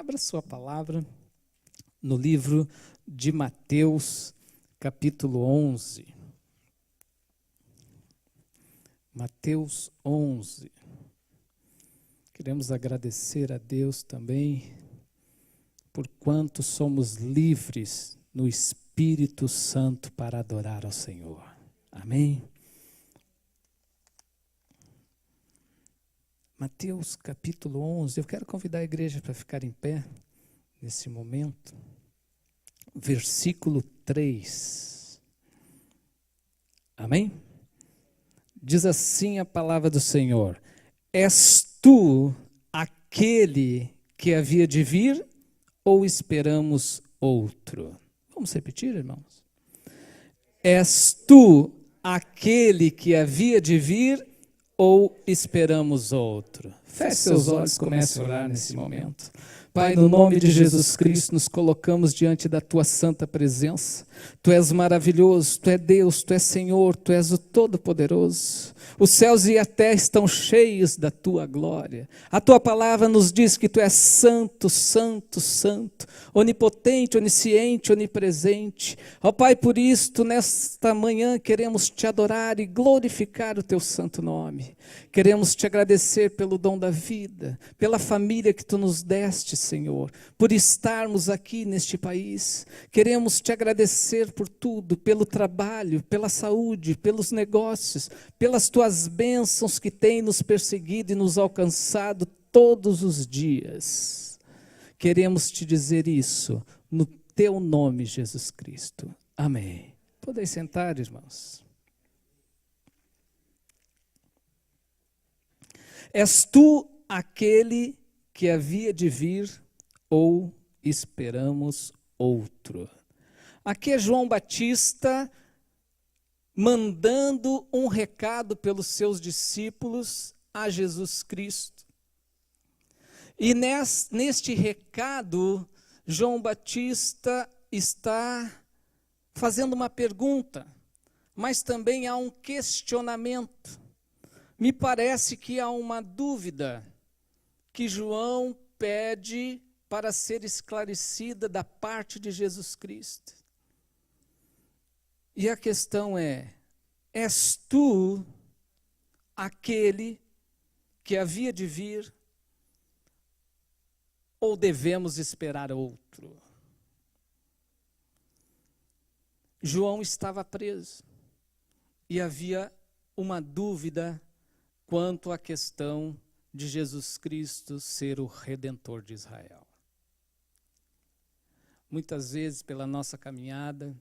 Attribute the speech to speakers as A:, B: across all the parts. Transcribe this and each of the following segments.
A: Abra sua palavra no livro de Mateus, capítulo 11. Mateus 11. Queremos agradecer a Deus também por quanto somos livres no Espírito Santo para adorar ao Senhor. Amém? Mateus capítulo 11, eu quero convidar a igreja para ficar em pé nesse momento. Versículo 3. Amém? Diz assim a palavra do Senhor: És tu aquele que havia de vir ou esperamos outro? Vamos repetir, irmãos? És tu aquele que havia de vir ou esperamos outro? Feche seus olhos e comece a orar nesse momento. Pai, no nome de Jesus Cristo, nos colocamos diante da Tua santa presença. Tu és maravilhoso, Tu és Deus, Tu és Senhor, Tu és o Todo-Poderoso. Os céus e a terra estão cheios da Tua glória. A Tua palavra nos diz que Tu és santo, santo, santo, onipotente, onisciente, onipresente. Ó Pai, por isto, nesta manhã, queremos Te adorar e glorificar o Teu santo nome. Queremos Te agradecer pelo dom da vida, pela família que Tu nos deste, Senhor, por estarmos aqui neste país. Queremos Te agradecer por tudo, pelo trabalho, pela saúde, pelos negócios, pelas Tuas bênçãos que têm nos perseguido e nos alcançado todos os dias. Queremos Te dizer isso no Teu nome, Jesus Cristo. Amém. Podem sentar, irmãos. És tu aquele que havia de vir ou esperamos outro? Aqui é João Batista mandando um recado pelos seus discípulos a Jesus Cristo. E neste recado, João Batista está fazendo uma pergunta, mas também há um questionamento. Me parece que há uma dúvida que João pede para ser esclarecida da parte de Jesus Cristo. E a questão é: és tu aquele que havia de vir ou devemos esperar outro? João estava preso e havia uma dúvida quanto à questão de Jesus Cristo ser o Redentor de Israel. Muitas vezes, pela nossa caminhada,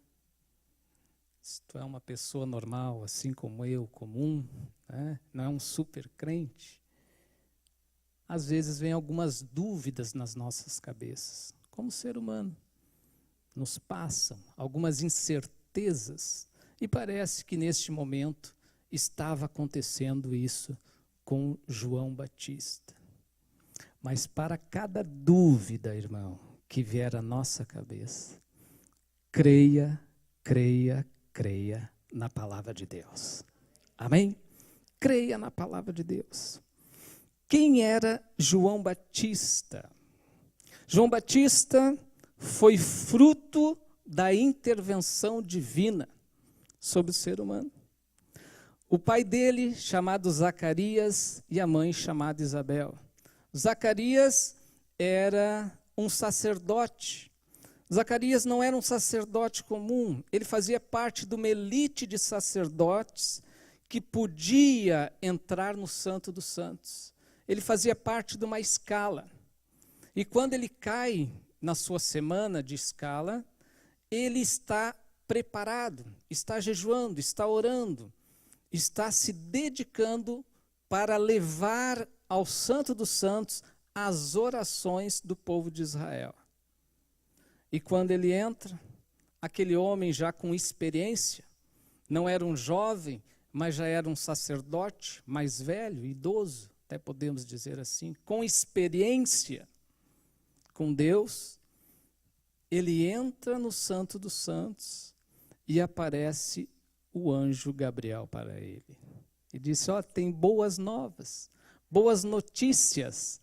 A: se tu é uma pessoa normal, assim como eu, comum, né? Não é um super crente, às vezes vem algumas dúvidas nas nossas cabeças, como ser humano. Nos passam algumas incertezas e parece que neste momento estava acontecendo isso com João Batista. Mas para cada dúvida, irmão, que vier à nossa cabeça, creia, creia, creia na palavra de Deus. Amém? Creia na palavra de Deus. Quem era João Batista? João Batista foi fruto da intervenção divina sobre o ser humano. O pai dele, chamado Zacarias, e a mãe, chamada Isabel. Zacarias era um sacerdote. Zacarias não era um sacerdote comum, ele fazia parte de uma elite de sacerdotes que podia entrar no Santo dos Santos. Ele fazia parte de uma escala. E quando ele cai na sua semana de escala, ele está preparado, está jejuando, está orando, está se dedicando para levar ao Santo dos Santos as orações do povo de Israel. E quando ele entra, aquele homem já com experiência, não era um jovem, mas já era um sacerdote mais velho, idoso, até podemos dizer assim, com experiência com Deus, ele entra no Santo dos Santos e aparece o anjo Gabriel para ele. E disse: ó, tem boas novas, boas notícias.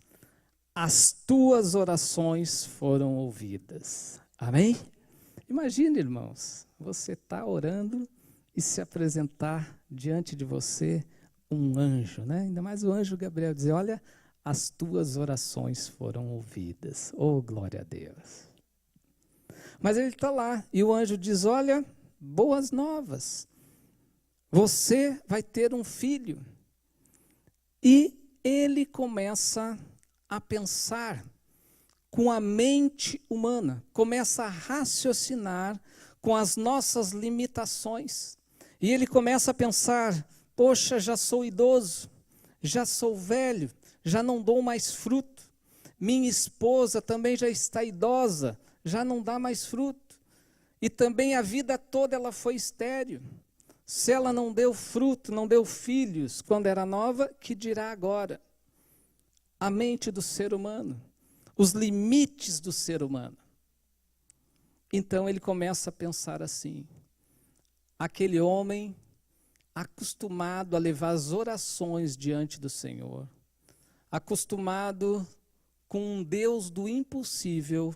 A: as tuas orações foram ouvidas. Amém? Imagine, irmãos, você está orando e se apresentar diante de você um anjo, né? Ainda mais o anjo Gabriel dizer, olha, as tuas orações foram ouvidas. Oh, glória a Deus. Mas ele está lá e o anjo diz, olha, boas novas. Você vai ter um filho. E ele começa a pensar com a mente humana, começa a raciocinar com as nossas limitações. E ele começa a pensar, poxa, já sou idoso, já sou velho, já não dou mais fruto. Minha esposa também já está idosa, já não dá mais fruto. E também a vida toda ela foi estéril. Se ela não deu fruto, não deu filhos quando era nova, que dirá agora? A mente do ser humano, os limites do ser humano. Então ele começa a pensar assim, aquele homem acostumado a levar as orações diante do Senhor, acostumado com um Deus do impossível,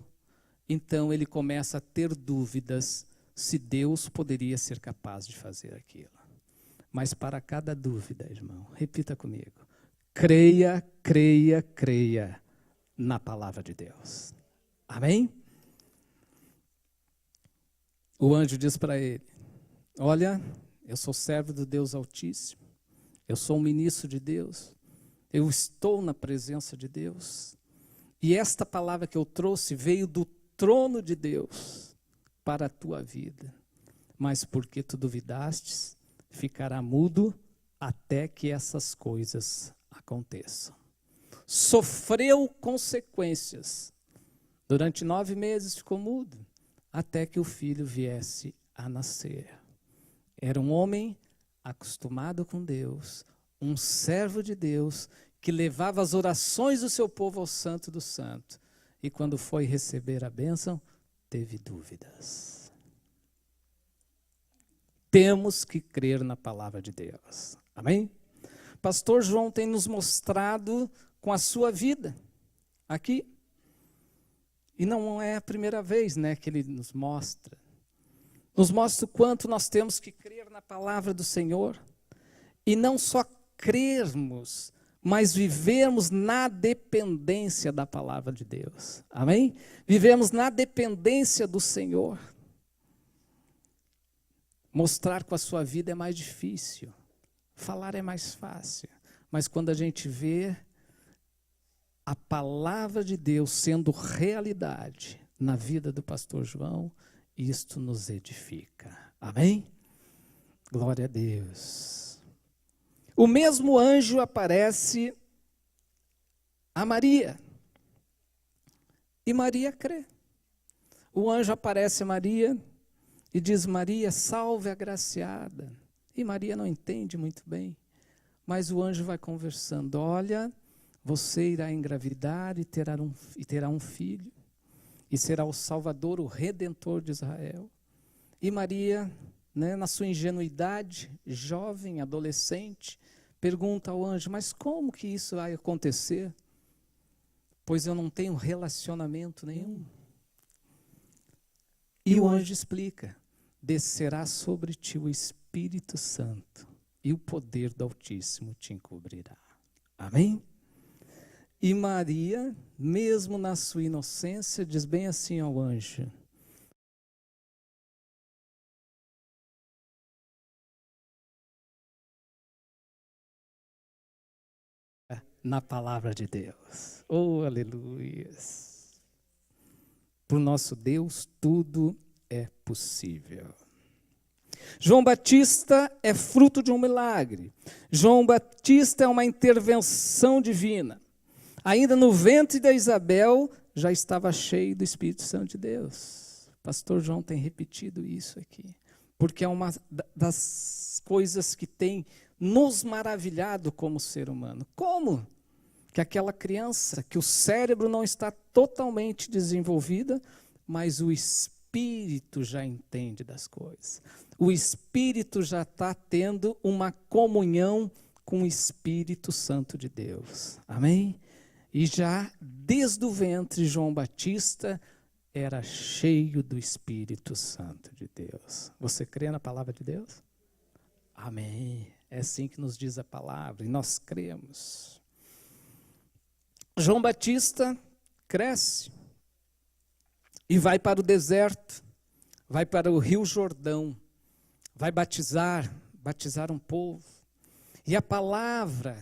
A: então ele começa a ter dúvidas se Deus poderia ser capaz de fazer aquilo. Mas para cada dúvida, irmão, repita comigo, creia, creia, creia na palavra de Deus. Amém? O anjo diz para ele, olha, eu sou servo do Deus Altíssimo, eu sou um ministro de Deus, eu estou na presença de Deus, e esta palavra que eu trouxe veio do trono de Deus para a tua vida, mas porque tu duvidastes, ficará mudo até que essas coisas aconteçam. Sofreu consequências, durante 9 meses ficou mudo, até que o filho viesse a nascer. Era um homem acostumado com Deus, um servo de Deus, que levava as orações do seu povo ao Santo do Santo. E quando foi receber a bênção, teve dúvidas. Temos que crer na palavra de Deus. Amém? Pastor João tem nos mostrado com a sua vida aqui. E não é a primeira vez, né, que ele nos mostra. Nos mostra o quanto nós temos que crer na palavra do Senhor. E não só crermos, mas vivermos na dependência da palavra de Deus. Amém? Vivemos na dependência do Senhor. Mostrar com a sua vida é mais difícil. Falar é mais fácil. Mas quando a gente vê a palavra de Deus sendo realidade na vida do pastor João, isto nos edifica. Amém? Glória a Deus. O mesmo anjo aparece a Maria. E Maria crê. O anjo aparece a Maria e diz, Maria, salve agraciada. E Maria não entende muito bem. Mas o anjo vai conversando. Olha, você irá engravidar e terá um filho. E será o Salvador, o Redentor de Israel. E Maria, né, na sua ingenuidade, jovem, adolescente, pergunta ao anjo, mas como que isso vai acontecer? Pois eu não tenho relacionamento nenhum. E o anjo explica, descerá sobre ti o Espírito Santo e o poder do Altíssimo te encobrirá. Amém? E Maria, mesmo na sua inocência, diz bem assim ao anjo, na palavra de Deus. Oh, aleluia. Para o nosso Deus, tudo é possível. João Batista é fruto de um milagre. João Batista é uma intervenção divina. Ainda no ventre da Isabel, já estava cheio do Espírito Santo de Deus. Pastor João tem repetido isso aqui. Porque é uma das coisas que tem nos maravilhado como ser humano. Como? Que aquela criança, que o cérebro não está totalmente desenvolvida, mas o espírito já entende das coisas. O espírito já está tendo uma comunhão com o Espírito Santo de Deus. Amém? E já desde o ventre, João Batista era cheio do Espírito Santo de Deus. Você crê na palavra de Deus? Amém. É assim que nos diz a palavra, e nós cremos. João Batista cresce e vai para o deserto, vai para o Rio Jordão, vai batizar um povo. E a palavra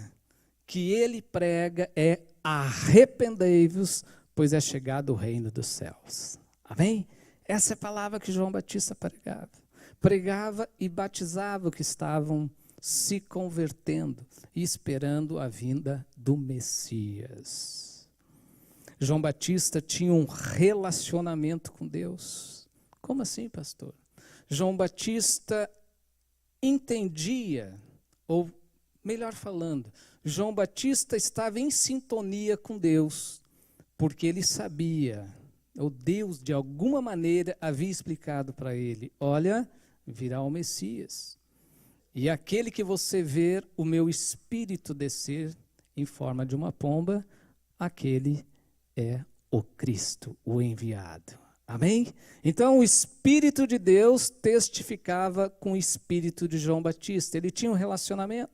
A: que ele prega é: arrependei-vos, pois é chegado o reino dos céus. Amém? Essa é a palavra que João Batista pregava. Pregava e batizava os que estavam se convertendo e esperando a vinda do Messias. João Batista tinha um relacionamento com Deus. Como assim, pastor? João Batista entendia, ou melhor falando, João Batista estava em sintonia com Deus, porque ele sabia, ou Deus de alguma maneira havia explicado para ele: olha, virá o Messias. E aquele que você ver o meu espírito descer em forma de uma pomba, aquele é o Cristo, o enviado. Amém? Então o Espírito de Deus testificava com o Espírito de João Batista. Ele tinha um relacionamento.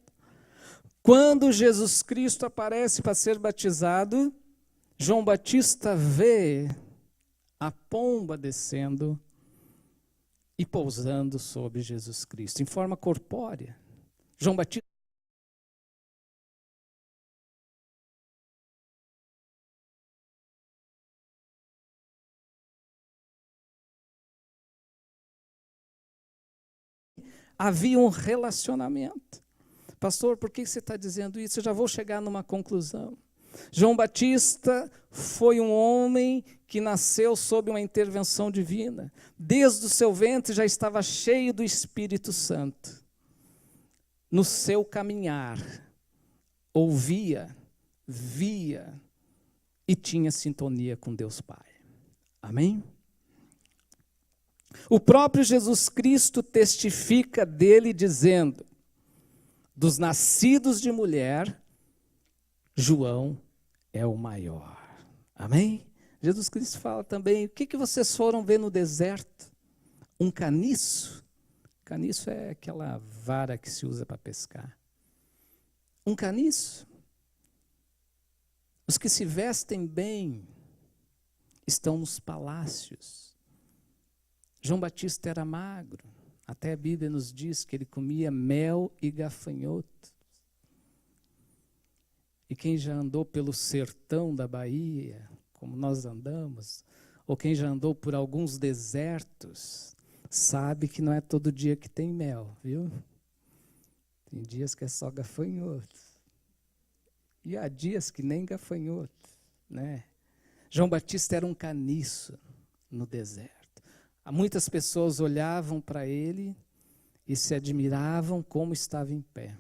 A: Quando Jesus Cristo aparece para ser batizado, João Batista vê a pomba descendo e pousando sobre Jesus Cristo, em forma corpórea. João Batista havia um relacionamento. Pastor, por que você está dizendo isso? Eu já vou chegar numa conclusão. João Batista foi um homem que nasceu sob uma intervenção divina. Desde o seu ventre já estava cheio do Espírito Santo. No seu caminhar, ouvia, via e tinha sintonia com Deus Pai. Amém? O próprio Jesus Cristo testifica dele dizendo: dos nascidos de mulher, João é o maior. Amém? Jesus Cristo fala também: o que vocês foram ver no deserto? Um caniço? Caniço é aquela vara que se usa para pescar. Um caniço? Os que se vestem bem estão nos palácios. João Batista era magro. Até a Bíblia nos diz que ele comia mel e gafanhotos. E quem já andou pelo sertão da Bahia, como nós andamos, ou quem já andou por alguns desertos, sabe que não é todo dia que tem mel, viu? Tem dias que é só gafanhoto. E há dias que nem gafanhoto, né? João Batista era um caniço no deserto. Muitas pessoas olhavam para ele e se admiravam como estava em pé.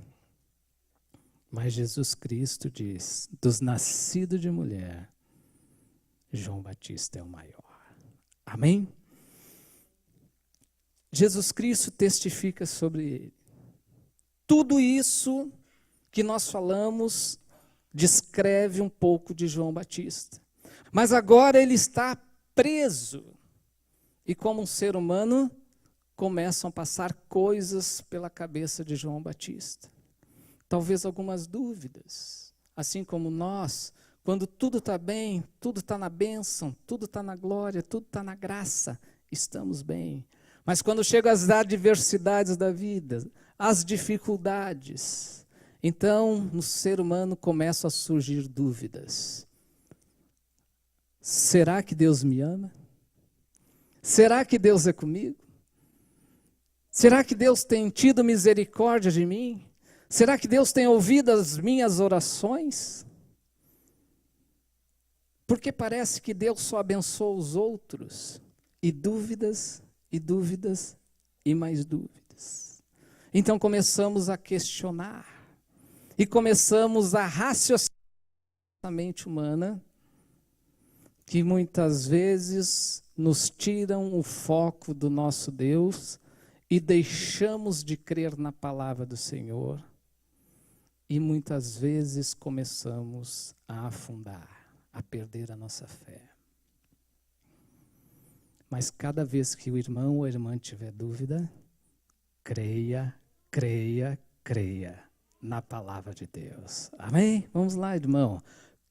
A: Mas Jesus Cristo diz: dos nascidos de mulher, João Batista é o maior. Amém? Jesus Cristo testifica sobre ele. Tudo isso que nós falamos descreve um pouco de João Batista. Mas agora ele está preso. E como um ser humano, começam a passar coisas pela cabeça de João Batista. Talvez algumas dúvidas. Assim como nós, quando tudo está bem, tudo está na bênção, tudo está na glória, tudo está na graça, estamos bem. Mas quando chegam as adversidades da vida, as dificuldades, então no ser humano começam a surgir dúvidas. Será que Deus me ama? Será que Deus é comigo? Será que Deus tem tido misericórdia de mim? Será que Deus tem ouvido as minhas orações? Porque parece que Deus só abençoa os outros. E dúvidas, e dúvidas, e mais dúvidas. Então começamos a questionar. E começamos a raciocinar a mente humana, que muitas vezes nos tiram o foco do nosso Deus e deixamos de crer na palavra do Senhor e muitas vezes começamos a afundar, a perder a nossa fé. Mas cada vez que o irmão ou a irmã tiver dúvida, creia, creia, creia na palavra de Deus. Amém? Vamos lá, irmão.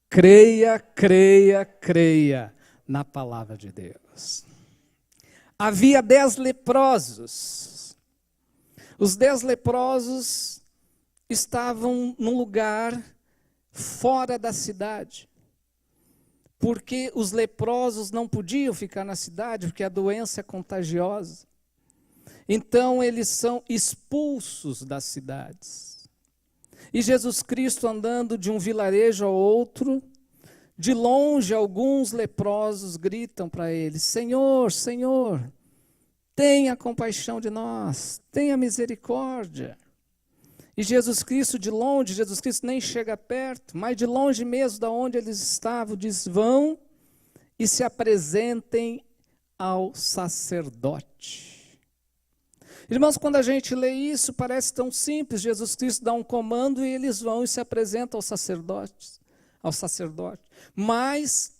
A: Creia, creia, creia na palavra de Deus. Havia 10 leprosos. Os 10 leprosos estavam num lugar fora da cidade. Porque os leprosos não podiam ficar na cidade, porque a doença é contagiosa. Então eles são expulsos das cidades. E Jesus Cristo andando de um vilarejo ao outro, de longe alguns leprosos gritam para ele: Senhor, Senhor, tenha compaixão de nós, tenha misericórdia. E Jesus Cristo de longe, Jesus Cristo nem chega perto, mas de longe mesmo da onde eles estavam, diz: vão e se apresentem ao sacerdote. Irmãos, quando a gente lê isso, parece tão simples. Jesus Cristo dá um comando e eles vão e se apresentam ao sacerdote. Mas,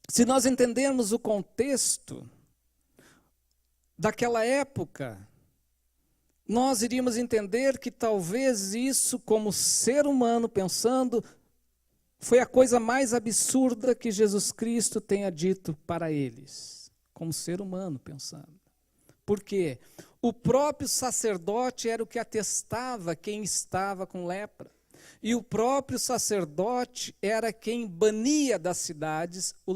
A: se nós entendermos o contexto daquela época, nós iríamos entender que talvez isso, como ser humano pensando, foi a coisa mais absurda que Jesus Cristo tenha dito para eles, como ser humano pensando. Por quê? O próprio sacerdote era o que atestava quem estava com lepra. E o próprio sacerdote era quem bania das cidades os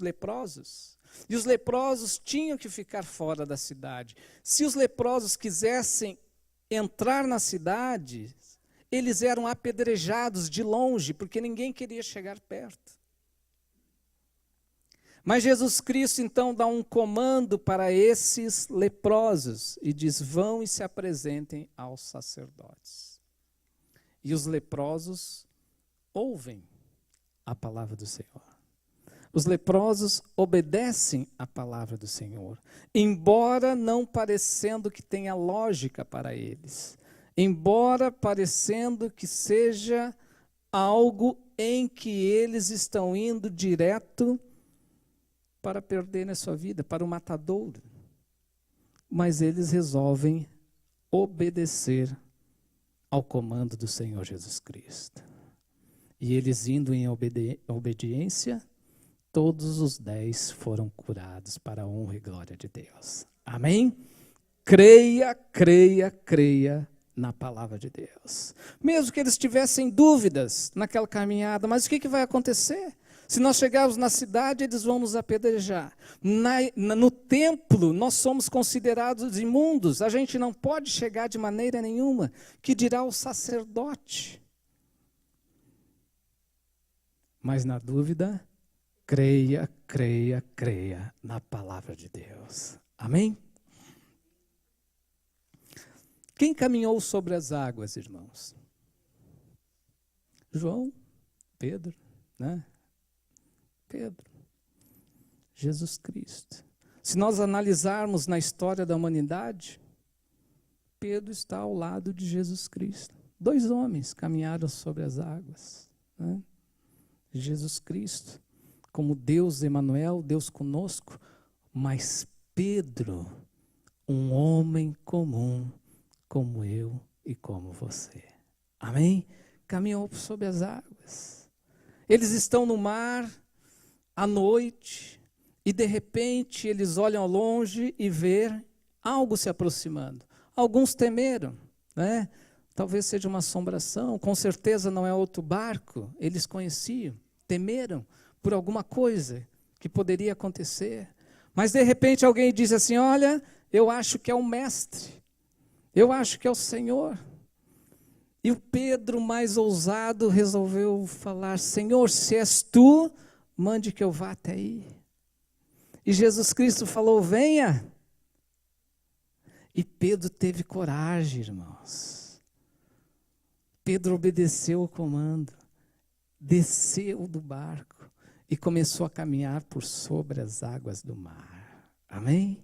A: leprosos. E os leprosos tinham que ficar fora da cidade. Se os leprosos quisessem entrar na cidade, eles eram apedrejados de longe, porque ninguém queria chegar perto. Mas Jesus Cristo então dá um comando para esses leprosos e diz: vão e se apresentem aos sacerdotes. E os leprosos ouvem a palavra do Senhor. Os leprosos obedecem à palavra do Senhor, embora não parecendo que tenha lógica para eles, embora parecendo que seja algo em que eles estão indo direto para perder a sua vida, para o matadouro. Mas eles resolvem obedecer ao comando do Senhor Jesus Cristo. E eles indo em obediência, todos os 10 foram curados para a honra e glória de Deus. Amém? Creia, creia, creia na palavra de Deus. Mesmo que eles tivessem dúvidas naquela caminhada, mas o que vai acontecer? Se nós chegarmos na cidade, eles vão nos apedrejar. No templo, nós somos considerados imundos. A gente não pode chegar de maneira nenhuma. Que dirá o sacerdote? Mas na dúvida, creia, creia, creia na palavra de Deus. Amém? Quem caminhou sobre as águas, irmãos? João, Pedro, né? Pedro, Jesus Cristo. Se nós analisarmos na história da humanidade, Pedro está ao lado de Jesus Cristo. 2 homens caminharam sobre as águas, né? Jesus Cristo, como Deus Emanuel, Deus conosco, mas Pedro, um homem comum, como eu e como você. Amém? Caminhou sobre as águas. Eles estão no mar à noite, e de repente eles olham ao longe e vê algo se aproximando. Alguns temeram, né? Talvez seja uma assombração, com certeza não é outro barco. Eles conheciam, temeram por alguma coisa que poderia acontecer. Mas de repente alguém diz assim: olha, eu acho que é o mestre, eu acho que é o Senhor. E o Pedro, mais ousado, resolveu falar: Senhor, se és tu, mande que eu vá até aí. E Jesus Cristo falou: venha. E Pedro teve coragem, irmãos. Pedro obedeceu o comando, desceu do barco e começou a caminhar por sobre as águas do mar. Amém?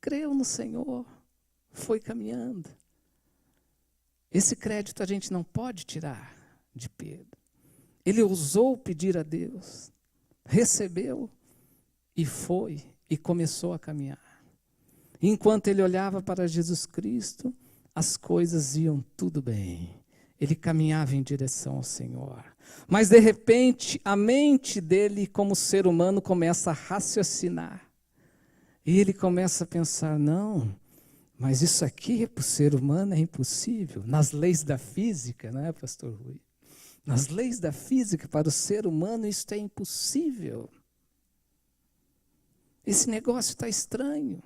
A: Creu no Senhor, foi caminhando. Esse crédito a gente não pode tirar de Pedro. Ele ousou pedir a Deus, recebeu e foi, e começou a caminhar. Enquanto ele olhava para Jesus Cristo, as coisas iam tudo bem. Ele caminhava em direção ao Senhor. Mas de repente, a mente dele, como ser humano, começa a raciocinar. E ele começa a pensar, não, mas isso aqui para o ser humano é impossível. Nas leis da física, não é, pastor Rui? Nas leis da física, para o ser humano, isso é impossível. Esse negócio está estranho.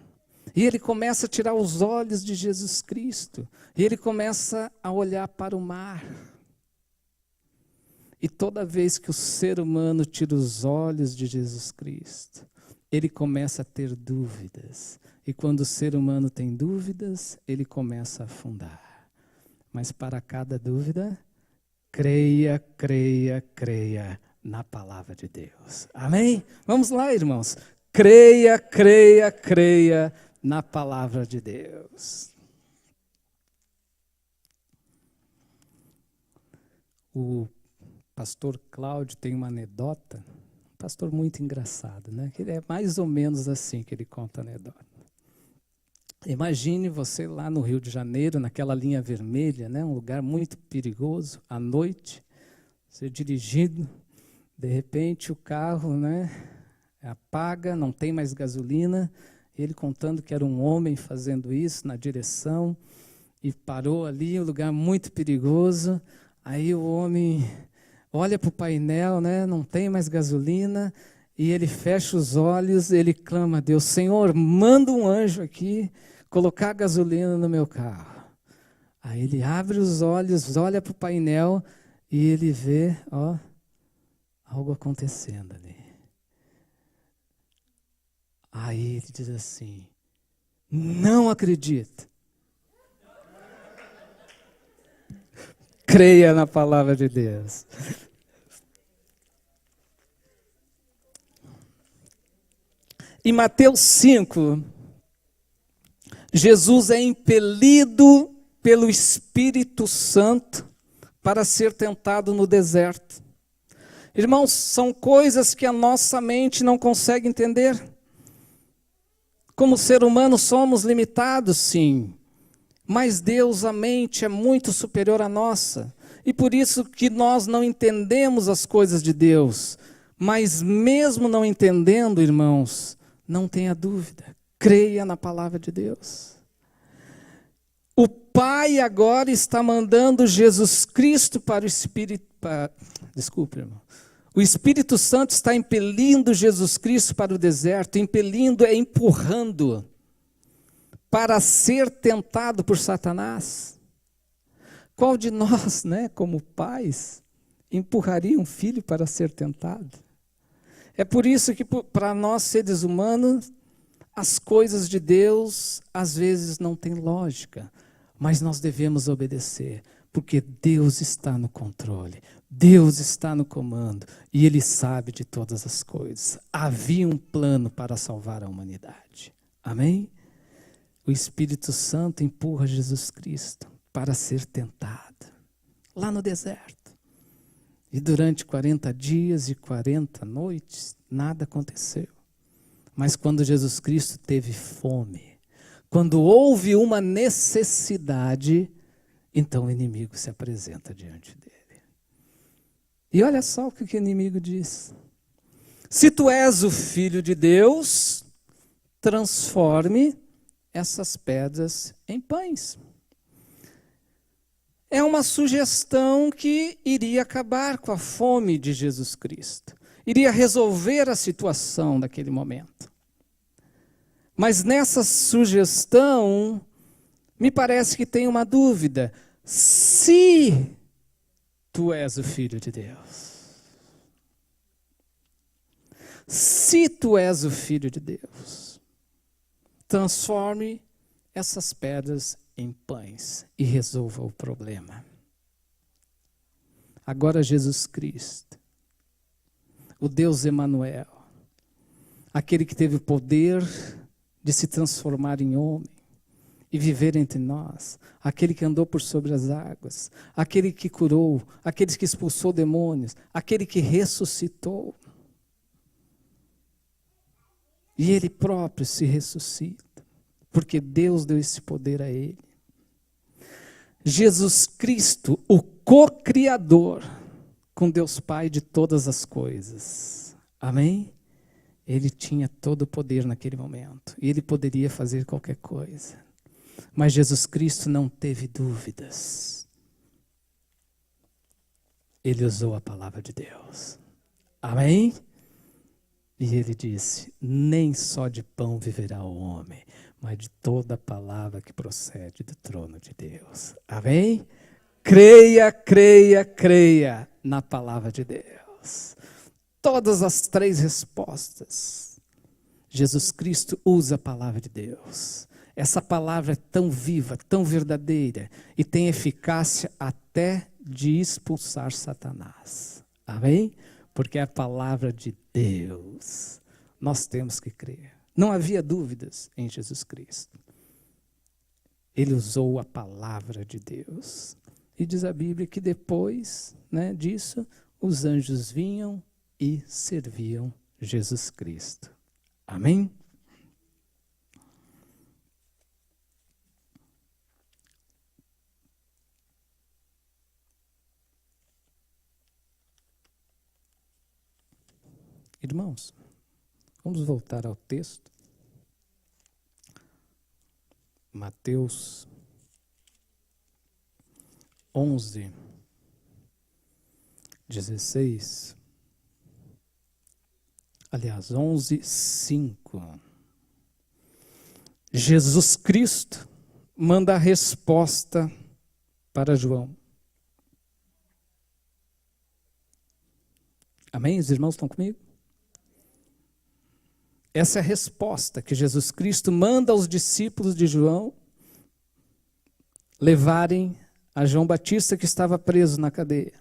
A: E ele começa a tirar os olhos de Jesus Cristo. E ele começa a olhar para o mar. E toda vez que o ser humano tira os olhos de Jesus Cristo, ele começa a ter dúvidas. E quando o ser humano tem dúvidas, ele começa a afundar. Mas para cada dúvida, creia, creia, creia na palavra de Deus. Amém? Vamos lá, irmãos. Creia, creia, creia na palavra de Deus. O pastor Cláudio tem uma anedota, um pastor muito engraçado, né? Que ele é mais ou menos assim que ele conta a anedota. Imagine você lá no Rio de Janeiro, naquela linha vermelha, né? Um lugar muito perigoso, à noite, você dirigindo, de repente o carro, né? Apaga, não tem mais gasolina, ele contando que era um homem fazendo isso na direção, e parou ali, um lugar muito perigoso. Aí o homem olha para o painel, né, não tem mais gasolina, e ele fecha os olhos, ele clama a Deus, Senhor, manda um anjo aqui, colocar gasolina no meu carro. Aí ele abre os olhos, olha para o painel, e ele vê, algo acontecendo ali. Aí ele diz assim, não acredito. Creia na palavra de Deus. Em Mateus 5, Jesus é impelido pelo Espírito Santo para ser tentado no deserto. Irmãos, são coisas que a nossa mente não consegue entender. Como ser humano somos limitados, sim. Mas Deus, a mente é muito superior à nossa. E por isso que nós não entendemos as coisas de Deus. Mas mesmo não entendendo, irmãos, não tenha dúvida. Creia na palavra de Deus. O Pai agora está mandando Jesus Cristo para o Espírito... Desculpe, irmão. O Espírito Santo está impelindo Jesus Cristo para o deserto. Impelindo é empurrando para ser tentado por Satanás. Qual de nós, né, como pais, empurraria um filho para ser tentado? É por isso que para nós seres humanos, as coisas de Deus às vezes não têm lógica, mas nós devemos obedecer, porque Deus está no controle, Deus está no comando e Ele sabe de todas as coisas. Havia um plano para salvar a humanidade. Amém? O Espírito Santo empurra Jesus Cristo para ser tentado, lá no deserto. E durante 40 dias e 40 noites, nada aconteceu. Mas quando Jesus Cristo teve fome, quando houve uma necessidade, então o inimigo se apresenta diante dele. E olha só o que o inimigo diz. Se tu és o Filho de Deus, transforme essas pedras em pães. É uma sugestão que iria acabar com a fome de Jesus Cristo. Iria resolver a situação daquele momento. Mas nessa sugestão, me parece que tem uma dúvida. Se tu és o Filho de Deus. Se tu és o Filho de Deus, transforme essas pedras em pães e resolva o problema. Agora Jesus Cristo, o Deus Emanuel, aquele que teve o poder de se transformar em homem e viver entre nós, aquele que andou por sobre as águas, aquele que curou, aquele que expulsou demônios, aquele que ressuscitou. E ele próprio se ressuscita, porque Deus deu esse poder a ele. Jesus Cristo, o co-criador com Deus Pai de todas as coisas. Amém? Ele tinha todo o poder naquele momento, e ele poderia fazer qualquer coisa. Mas Jesus Cristo não teve dúvidas. Ele usou a palavra de Deus. Amém? E ele disse, nem só de pão viverá o homem, mas de toda a palavra que procede do trono de Deus. Amém? Creia, creia, creia na palavra de Deus. Todas as 3 respostas, Jesus Cristo usa a palavra de Deus. Essa palavra é tão viva, tão verdadeira e tem eficácia até de expulsar Satanás. Amém? Porque é a palavra de Deus. Nós temos que crer. Não havia dúvidas em Jesus Cristo. Ele usou a palavra de Deus. E diz a Bíblia que depois, disso, os anjos vinham e serviam Jesus Cristo. Amém? Irmãos, vamos voltar ao texto. Mateus 11, 16. Aliás, 11, 5. Jesus Cristo manda a resposta para João. Amém? Os irmãos estão comigo? Essa é a resposta que Jesus Cristo manda aos discípulos de João levarem a João Batista, que estava preso na cadeia.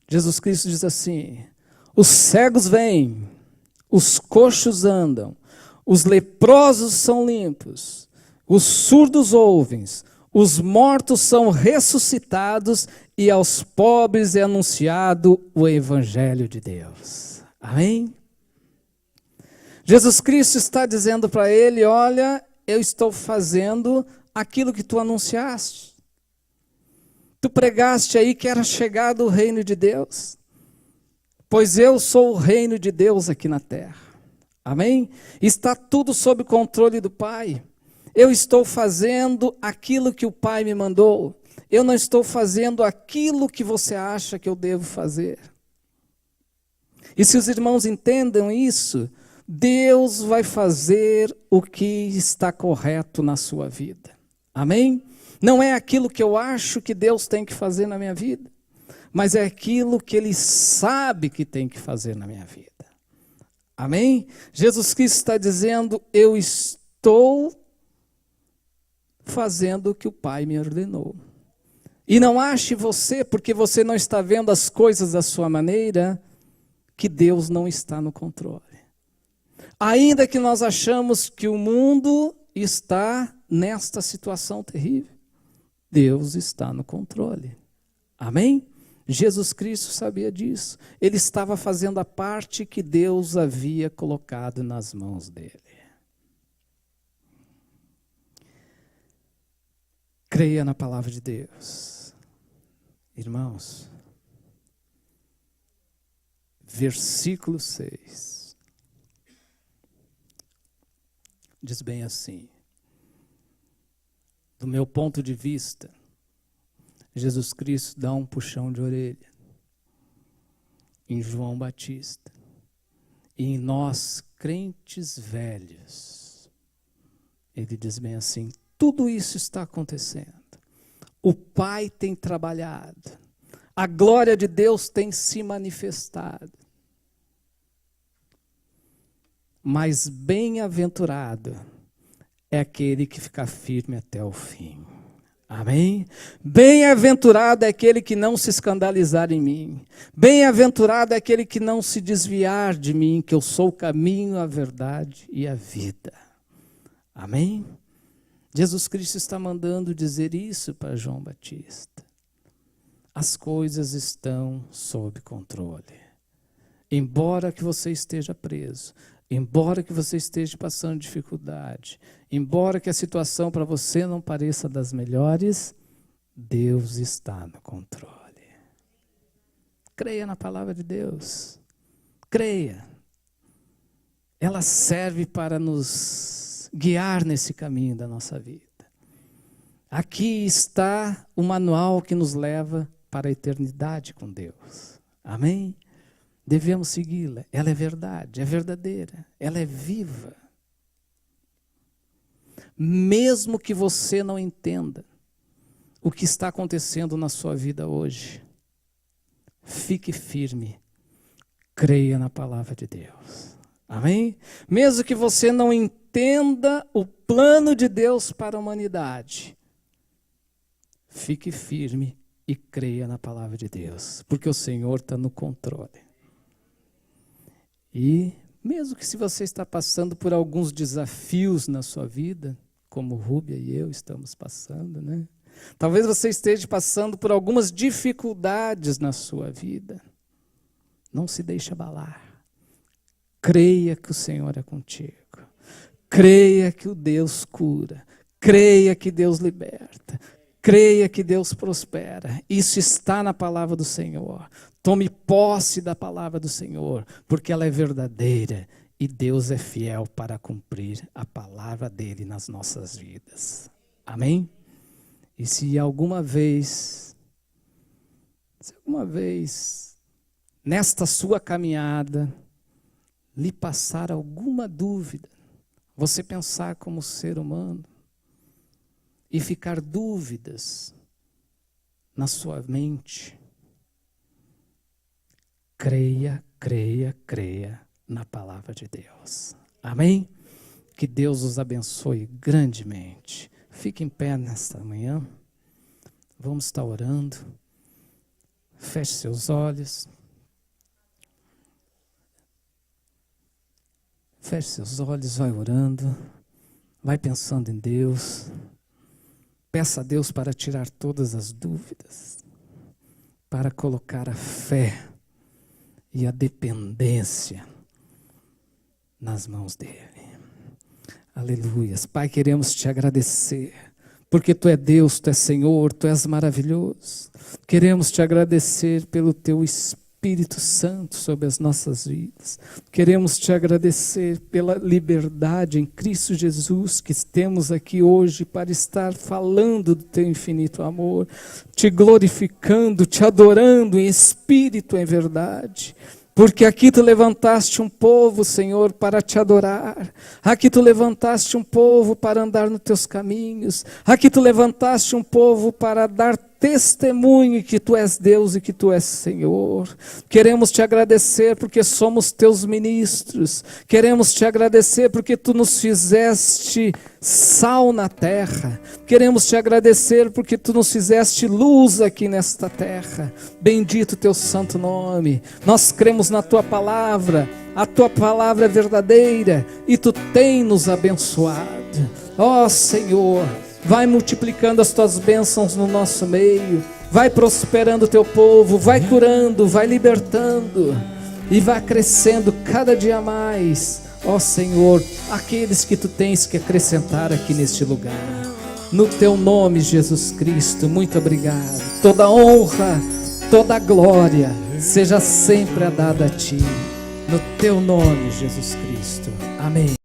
A: Jesus Cristo diz assim: os cegos vêm, os coxos andam, os leprosos são limpos, os surdos ouvem, os mortos são ressuscitados e aos pobres é anunciado o evangelho de Deus. Amém? Jesus Cristo está dizendo para ele: olha, eu estou fazendo aquilo que tu anunciaste. Tu pregaste aí que era chegado o reino de Deus, pois eu sou o reino de Deus aqui na terra. Amém? Está tudo sob controle do Pai. Eu estou fazendo aquilo que o Pai me mandou. Eu não estou fazendo aquilo que você acha que eu devo fazer. E se os irmãos entendem isso, Deus vai fazer o que está correto na sua vida. Amém? Não é aquilo que eu acho que Deus tem que fazer na minha vida, mas é aquilo que Ele sabe que tem que fazer na minha vida. Amém? Jesus Cristo está dizendo: eu estou fazendo o que o Pai me ordenou. E não ache você, porque você não está vendo as coisas da sua maneira, que Deus não está no controle. Ainda que nós achamos que o mundo está nesta situação terrível, Deus está no controle. Amém? Jesus Cristo sabia disso. Ele estava fazendo a parte que Deus havia colocado nas mãos dele. Creia na palavra de Deus. Irmãos, versículo 6. Diz bem assim: do meu ponto de vista, Jesus Cristo dá um puxão de orelha em João Batista e em nós, crentes velhos. Ele diz bem assim: tudo isso está acontecendo. O Pai tem trabalhado. A glória de Deus tem se manifestado. Mas bem-aventurado é aquele que fica firme até o fim. Amém? Bem-aventurado é aquele que não se escandalizar em mim. Bem-aventurado é aquele que não se desviar de mim, que eu sou o caminho, a verdade e a vida. Amém? Jesus Cristo está mandando dizer isso para João Batista. As coisas estão sob controle. Embora que você esteja preso, embora que você esteja passando dificuldade, embora que a situação para você não pareça das melhores, Deus está no controle. Creia na palavra de Deus. Creia. Ela serve para nos guiar nesse caminho da nossa vida. Aqui está o manual que nos leva para a eternidade com Deus. Amém? Devemos segui-la. Ela é verdade, é verdadeira, ela é viva. Mesmo que você não entenda o que está acontecendo na sua vida hoje, fique firme, creia na palavra de Deus. Amém? Mesmo que você não entenda o plano de Deus para a humanidade, fique firme e creia na palavra de Deus, porque o Senhor está no controle. E mesmo que se você está passando por alguns desafios na sua vida, como Rúbia e eu estamos passando, né? Talvez você esteja passando por algumas dificuldades na sua vida. Não se deixe abalar. Creia que o Senhor é contigo. Creia que o Deus cura. Creia que Deus liberta. Creia que Deus prospera. Isso está na palavra do Senhor. Tome posse da palavra do Senhor, porque ela é verdadeira e Deus é fiel para cumprir a palavra dele nas nossas vidas. Amém? E se alguma vez, nesta sua caminhada, lhe passar alguma dúvida, você pensar como ser humano e ficar dúvidas na sua mente, creia na palavra de Deus. Amém? Que Deus os abençoe grandemente. Fique em pé nesta manhã. Vamos estar orando. Feche seus olhos. Feche seus olhos, vai orando. Vai pensando em Deus. Peça a Deus para tirar todas as dúvidas. Para colocar a fé e a dependência nas mãos dele. Aleluias. Pai, queremos te agradecer, porque tu é Deus, tu é Senhor, tu és maravilhoso. Queremos te agradecer pelo teu Espírito Santo sobre as nossas vidas. Queremos te agradecer pela liberdade em Cristo Jesus que temos aqui hoje para estar falando do teu infinito amor, te glorificando, te adorando em espírito e em verdade. Porque aqui tu levantaste um povo, Senhor, para te adorar. Aqui tu levantaste um povo para andar nos teus caminhos. Aqui tu levantaste um povo para dar testemunho que tu és Deus e que tu és Senhor. Queremos te agradecer porque somos teus ministros. Queremos te agradecer porque tu nos fizeste sal na terra. Queremos te agradecer porque tu nos fizeste luz aqui nesta terra. Bendito teu santo nome. Nós cremos na tua palavra. A tua palavra é verdadeira e tu tem nos abençoado. Ó Senhor, vai multiplicando as tuas bênçãos no nosso meio, vai prosperando o teu povo, vai curando, vai libertando e vai crescendo cada dia mais, ó Senhor, aqueles que tu tens que acrescentar aqui neste lugar. No teu nome, Jesus Cristo, muito obrigado. Toda honra, toda glória seja sempre dada a ti. No teu nome, Jesus Cristo. Amém.